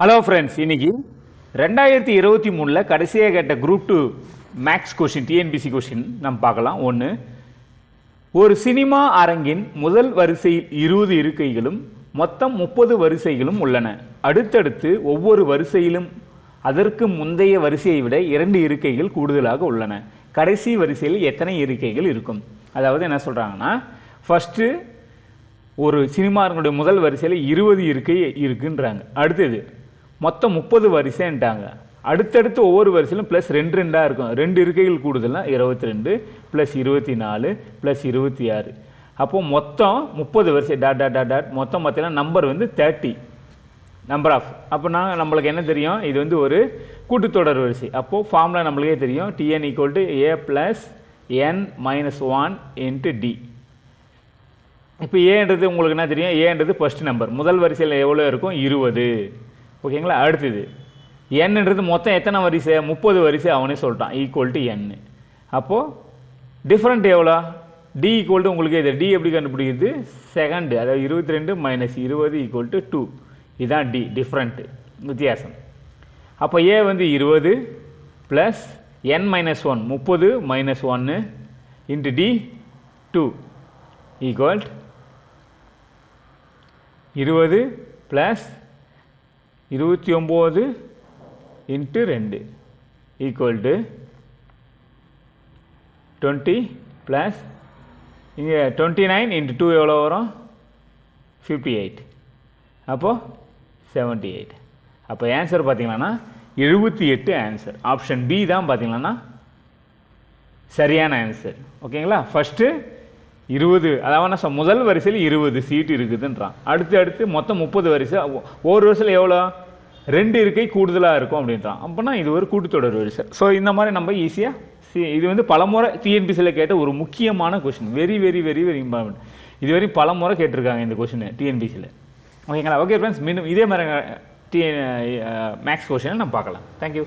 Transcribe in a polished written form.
Hello friends, இன்னைக்கு 2023 கடைசியாக கேட்ட group 2 maths question TNPSC question நம்ம பார்க்கலாம். ஒன்று, ஒரு சினிமா அரங்கின் முதல் வரிசையில் 20 இருக்கைகளும் மொத்தம் 30 வரிசைகளும் உள்ளன. அடுத்தடுத்து ஒவ்வொரு வரிசையிலும் அதற்கு முந்தைய வரிசையை விட 2 இருக்கைகள் கூடுதலாக உள்ளன. கடைசி வரிசையில் எத்தனை இருக்கைகள் இருக்கும்? அதாவது என்ன சொல்கிறாங்கன்னா, ஃபஸ்ட்டு ஒரு சினிமா அரங்குடைய முதல் வரிசையில் 20 இருக்கை இருக்குன்றாங்க. அடுத்தது மொத்தம் 30 வரிசைன்ட்டாங்க. அடுத்தடுத்து ஒவ்வொரு வரிசையிலும் ப்ளஸ் 2 இருக்கும். 2 இருக்கைகள் கூடுதல்னா 22 ப்ளஸ் 24 ப்ளஸ் 26. அப்போது மொத்தம் 30 வரிசை டாட் டாட் டாட் டாட் மொத்தம் பார்த்தீங்கன்னா நம்பர் வந்து 30 நம்பர் ஆஃப். அப்போ நம்மளுக்கு என்ன தெரியும்? இது வந்து ஒரு கூட்டுத்தொடர் வரிசை. அப்போது ஃபார்முலா நம்மளுக்கே தெரியும். Tn equal to a plus n minus 1 into d. இப்போ ஏன்றது உங்களுக்கு என்ன தெரியும்? ஏன்றது ஃபர்ஸ்ட் நம்பர். முதல் வரிசையில் எவ்வளோ இருக்கும்? 20. ஓகேங்களா? அடுத்தது என்னன்றது மொத்தம் எத்தனை வரிசை? 30 வரிசை அவனே சொல்லிட்டான். Equal to n. அப்போது டிஃப்ரெண்ட் எவ்வளோ? டி ஈக்குவல் டு உங்களுக்கு இது டி எப்படி கண்டுபிடிக்கிறது? செகண்ட், அதாவது 22 மைனஸ் 20 ஈக்குவல் டு 2. இதுதான் டி, டிஃப்ரெண்ட்டு, வித்தியாசம். அப்போ ஏ வந்து 20 plus n minus 1 30 minus 1 into d 2 equal 20 plus 29 into 2 equal to 20 plus இங்கே 29 இன்ட்டு 2 எவ்வளோ வரும்? 58. அப்போது 78. அப்போ ஆன்சர் பார்த்தீங்கன்னா 78 ஆன்சர். ஆப்ஷன் பி தான் பார்த்தீங்கன்னா சரியான ஆன்சர். ஓகேங்களா? ஃபஸ்ட்டு 20, அதாவது முதல் வரிசையில் 20 சீட்டு இருக்குதுன்றான். அடுத்து மொத்தம் 30 வரிசை. ஒரு வரிசையில் எவ்வளோ? 2 இருக்கை கூடுதலாக இருக்கும் அப்படின்றான். அப்போனா இது ஒரு கூட்டுத்தொடர் வரிசை. ஸோ இந்த மாதிரி நம்ம ஈஸியாக இது வந்து பலமுறை டிஎன்பிசியில் கேட்ட ஒரு முக்கியமான question. Very very very very important. இதுவரை பலமுறை கேட்டிருக்காங்க இந்த கொஷின் டிஎன்பிசியில். ஓகேங்களா? ஓகே ஃப்ரெண்ட்ஸ், மீண்டும் இதே மாதிரி மேக்ஸ் கொஷினை நம்ம பார்க்கலாம். தேங்க்யூ.